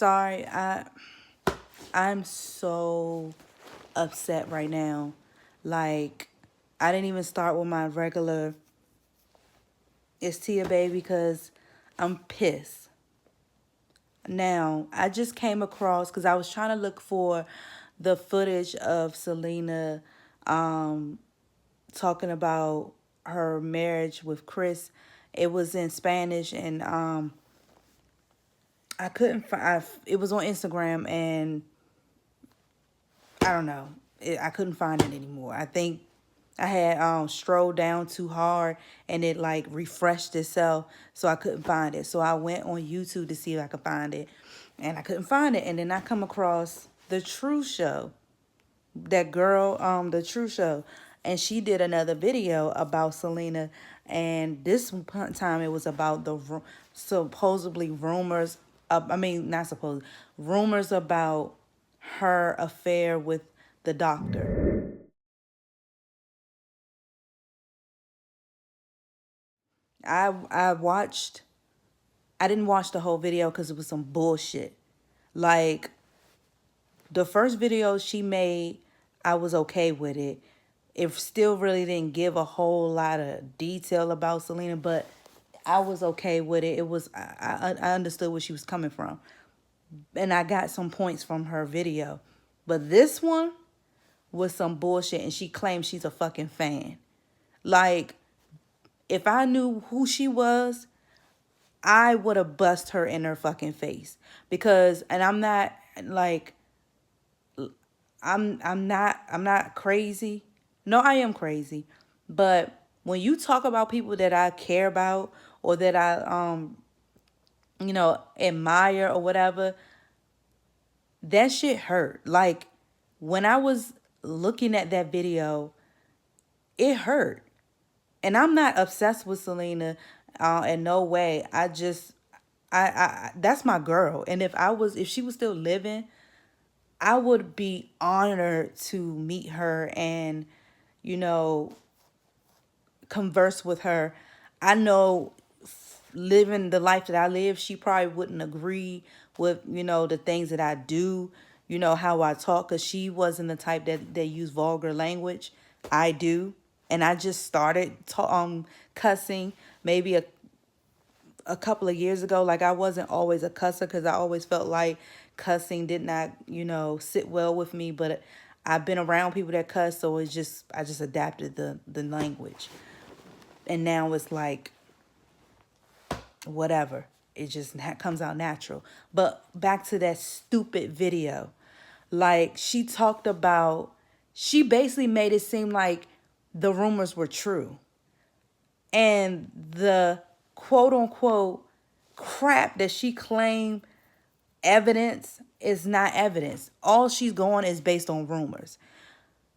sorry. I'm so upset right now. Like, I didn't even start with my regular It's Tia Baby because I'm pissed. Now, I just came across, because I was trying to look for the footage of Selena talking about her marriage with Chris. It was in Spanish, and I couldn't find. It was on Instagram, and I don't know. I couldn't find it anymore. I think I had strolled down too hard, and it like refreshed itself, so I couldn't find it. So I went on YouTube to see if I could find it, and I couldn't find it. And then I come across the True Show, that girl, the True Show, and she did another video about Selena, and this time it was about the supposedly rumors. I mean, not supposed rumors about her affair with the doctor. I watched. I didn't watch the whole video because it was some bullshit. Like, the first video she made, I was okay with it. It still really didn't give a whole lot of detail about Selena, but I was okay with it. It was I understood where she was coming from, and I got some points from her video. But this one was some bullshit, and she claims she's a fucking fan. Like, if I knew who she was, I would have bust her in her fucking face. Because, and I'm not like, I'm not crazy. No, I am crazy. But when you talk about people that I care about, or that I admire or whatever, that shit hurt. Like, when I was looking at that video, it hurt. And I'm not obsessed with Selena in no way. I that's my girl. And if she was still living, I would be honored to meet her and, you know, converse with her. I know, living the life that I live, she probably wouldn't agree with, the things that I do, how I talk, because she wasn't the type that use vulgar language. I do. And I just started cussing maybe a couple of years ago. Like, I wasn't always a cusser because I always felt like cussing did not, sit well with me. But I've been around people that cuss, so I just adapted the language. And now it's like, whatever. It just comes out natural. But back to that stupid video. Like, she basically made it seem like the rumors were true. And the quote unquote crap that she claimed evidence is not evidence. All she's going is based on rumors.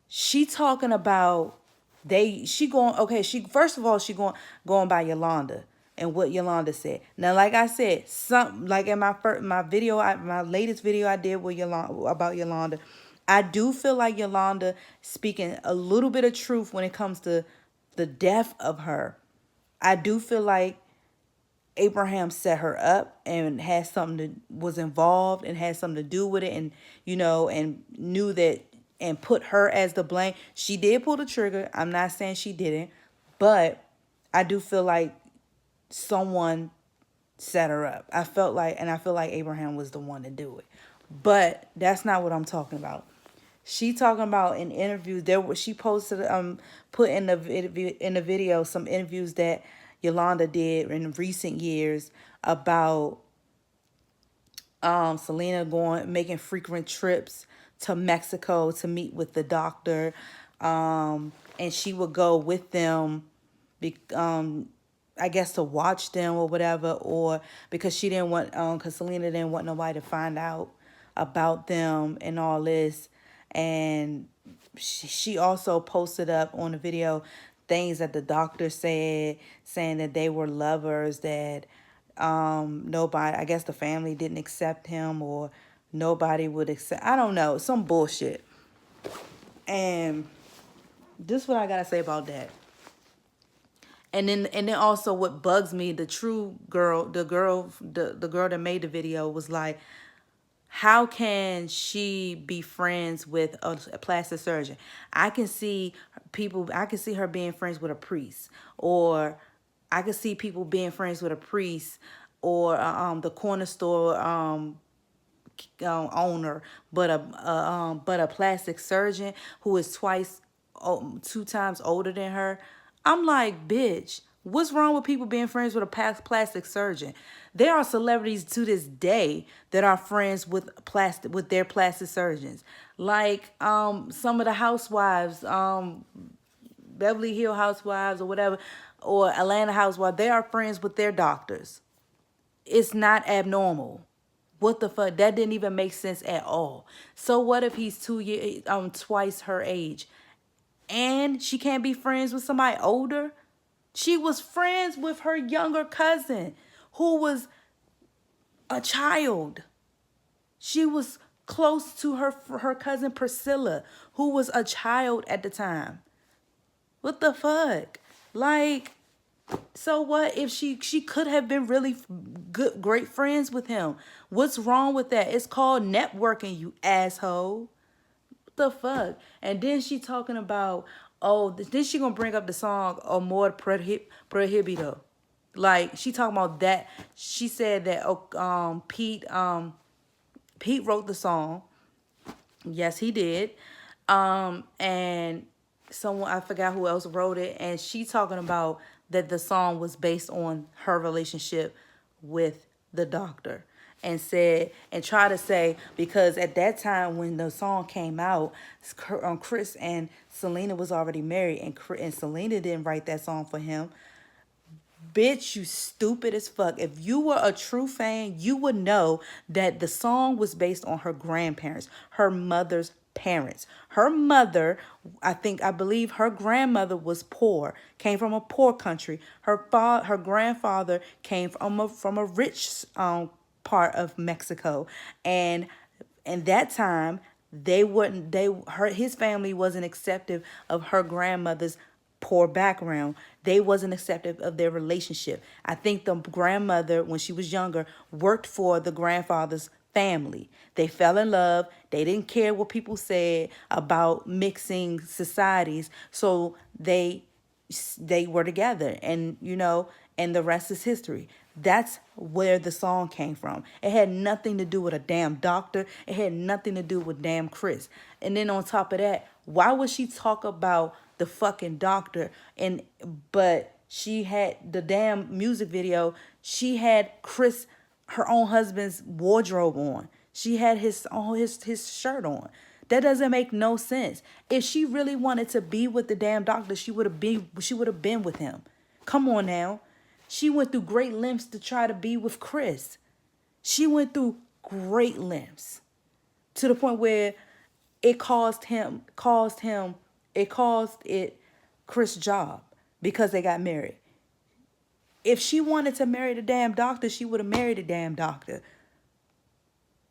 She talking about she first of all, she going by Yolanda and what Yolanda said. Now, like I said, like in my latest video I did with Yolanda, I do feel like Yolanda speaking a little bit of truth when it comes to the death of her. I do feel like Abraham set her up and was involved and had something to do with it, and and knew that, and put her as the blame. She did pull the trigger. I'm not saying she didn't, but I do feel like someone set her up. I feel like Abraham was the one to do it. But that's not what I'm talking about. She talking about in interviews. She posted put in the video some interviews that Yolanda did in recent years about Selena making frequent trips to Mexico to meet with the doctor, and she would go with them, I guess to watch them or whatever, or because she didn't want, because Selena didn't want nobody to find out about them and all this. And she also posted up on the video things that the doctor said, saying that they were lovers, that nobody, I guess the family didn't accept him, or nobody would accept, I don't know, some bullshit. And this is what I gotta say about that. And then also what bugs me, the girl that made the video was like, how can she be friends with a plastic surgeon? I can see I can see her being friends with a priest, or I can see people being friends with a priest, or the corner store owner, but a plastic surgeon who is two times older than her. I'm like, bitch, what's wrong with people being friends with a plastic surgeon? There are celebrities to this day that are friends with their plastic surgeons, like some of the housewives, Beverly Hill housewives or whatever, or Atlanta housewives. They are friends with their doctors. It's not abnormal. What the fuck? That didn't even make sense at all. So what if he's twice her age, and she can't be friends with somebody older? She was friends with her younger cousin, who was a child. She was close to her cousin Priscilla, who was a child at the time. What the fuck? Like, so what if she could have been really good, great friends with him? What's wrong with that? It's called networking, you asshole. What the fuck? And then she talking about, oh, then she gonna bring up the song Amor Prohibido. Like, she talking about that. She said that Pete wrote the song. Yes, he did. And someone, I forgot who else wrote it, and she talking about that the song was based on her relationship with the doctor, and said and try to say, because at that time when the song came out, Chris and Selena was already married, and Selena didn't write that song for him. Bitch, you stupid as fuck. If you were a true fan, you would know that the song was based on her grandparents, her mother's parents. Her mother, I believe her grandmother was poor, came from a poor country. Her grandfather came from a rich part of Mexico, and in that time they wouldn't they her his family wasn't accepting of her grandmother's poor background. They wasn't accepting of their relationship. I think the grandmother, when she was younger, worked for the grandfather's family. They fell in love. They didn't care what people said about mixing societies, so they were together, and and the rest is history. That's where the song came from. It had nothing to do with a damn doctor. It had nothing to do with damn Chris. And then on top of that, why would she talk about the fucking doctor? And but she had the damn music video. She had Chris, her own husband's wardrobe on. She had his shirt on. That doesn't make no sense. If she really wanted to be with the damn doctor, she would have been with him. Come on now. She went through great lengths to try to be with Chris. She went through great lengths to the point where it caused it Chris' job because they got married. If she wanted to marry the damn doctor, she would have married the damn doctor.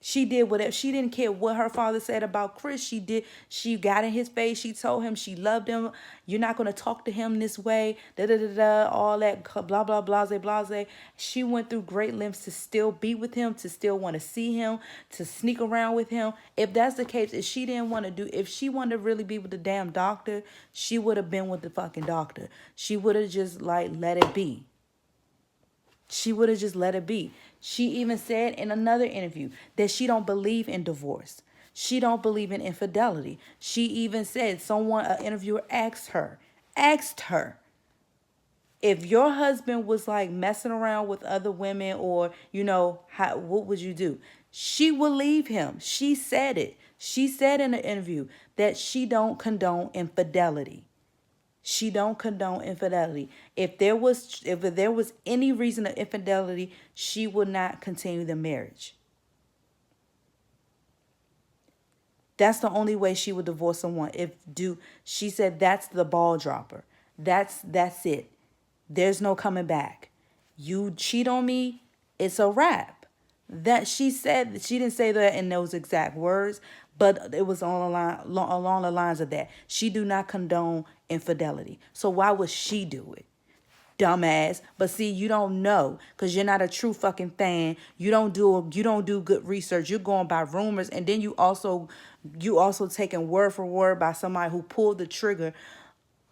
She did whatever. She didn't care what her father said about Chris. She did. She got in his face. She told him she loved him. You're not going to talk to him this way. Da da da da. All that blah blah blase blase. She went through great lengths to still be with him, to still want to see him, to sneak around with him. If that's the case, if she wanted to really be with the damn doctor, she would have been with the fucking doctor. She would have just like let it be. She would have just let it be. She even said in another interview that she don't believe in divorce. She don't believe in infidelity. She even said, an interviewer asked her, if your husband was like messing around with other women, or what would you do? She will leave him. She said it. She said in the interview that she don't condone infidelity. She don't condone infidelity. If there was any reason of infidelity, she would not continue the marriage. That's the only way she would divorce someone. She said that's the ball dropper. That's it. There's no coming back. You cheat on me, it's a wrap. That she said. She didn't say that in those exact words, but it was along the lines of that. She do not condone infidelity. So why would she do it? dumbass. But see, you don't know because you're not a true fucking fan. You don't do good research. You're going by rumors, and then you also taking word for word by somebody who pulled the trigger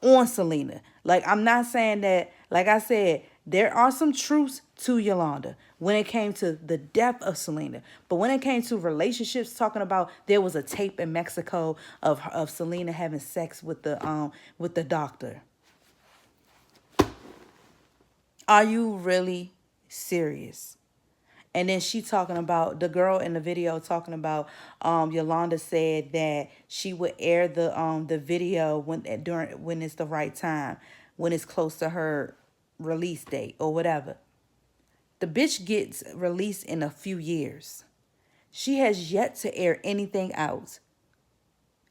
on Selena. Like, I'm not saying that, like I said, there are some truths to Yolanda when it came to the death of Selena. But when it came to relationships, talking about there was a tape in Mexico of Selena having sex with the doctor. Are you really serious? And then she talking about the girl in the video talking about Yolanda said that she would air the video when it's the right time, when it's close to her release date or whatever. The bitch gets released in a few years. She has yet to air anything out.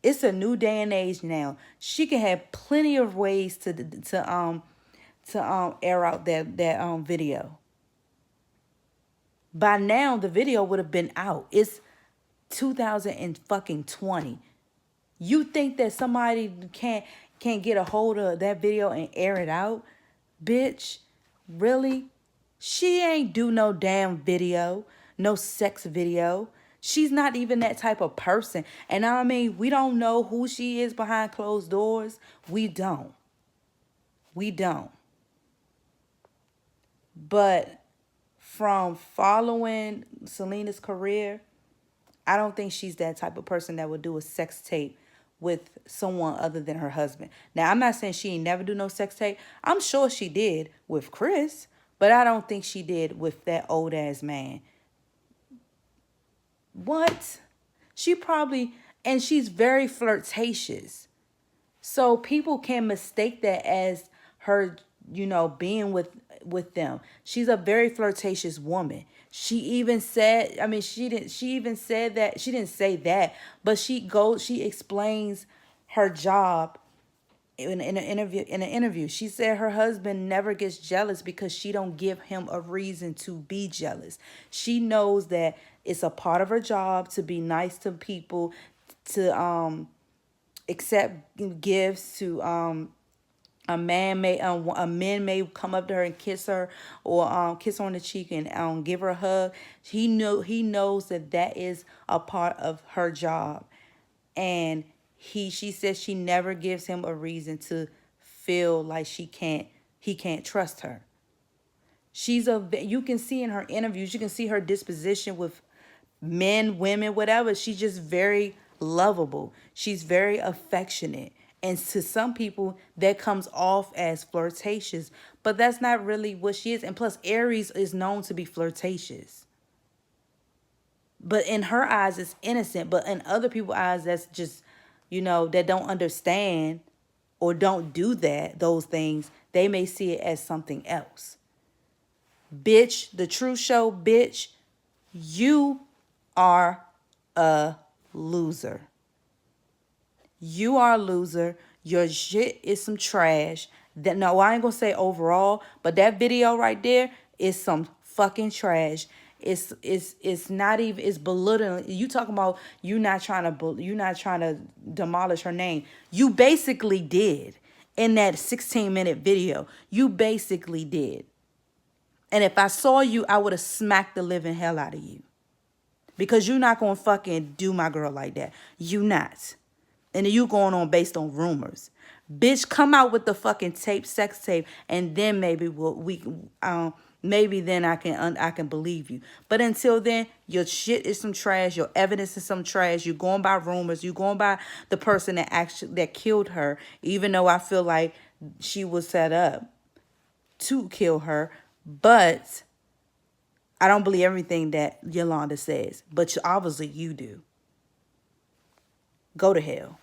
It's a new day and age now. She can have plenty of ways to air out that video. By now, the video would have been out. It's 2020. You think that somebody can't get a hold of that video and air it out? Bitch, really? She ain't do no damn video, no sex video. She's not even that type of person. And I mean, we don't know who she is behind closed doors. We don't. We don't. But from following Selena's career, I don't think she's that type of person that would do a sex tape with someone other than her husband. Now, I'm not saying she ain't never do no sex tape. I'm sure she did with Chris, but I don't think she did with that old ass man. What? She probably, and she's very flirtatious. So people can mistake that as her, being with them. She's a very flirtatious woman. She even said, I mean, she even said that, she didn't say that, but she explains her job in an interview. She said her husband never gets jealous because she don't give him a reason to be jealous. She knows that it's a part of her job to be nice to people, to accept gifts, to a man may come up to her and kiss her, or kiss her on the cheek and give her a hug. He knows that is a part of her job, and she says she never gives him a reason to feel like he can't trust her. You can see in her interviews, you can see her disposition with men, women, whatever. She's just very lovable. She's very affectionate. And to some people, that comes off as flirtatious. But that's not really what she is. And plus, Aries is known to be flirtatious. But in her eyes, it's innocent. But in other people's eyes, that's just, that don't understand or don't do those things. They may see it as something else. Bitch, the true show, bitch, you are a loser. You are a loser. Your shit is some trash. No, I ain't gonna say overall, but that video right there is some fucking trash. It's not even, it's belittling. You talking about you not trying to demolish her name. You basically did in that 16-minute video. You basically did. And if I saw you, I would have smacked the living hell out of you. Because you're not going to fucking do my girl like that. You not. And you going on based on rumors. Bitch, come out with the fucking sex tape, and then maybe maybe then I can believe you. But until then, your shit is some trash. Your evidence is some trash. You're going by rumors. You're going by the person that killed her, even though I feel like she was set up to kill her. But I don't believe everything that Yolanda says. But obviously you do. Go to hell.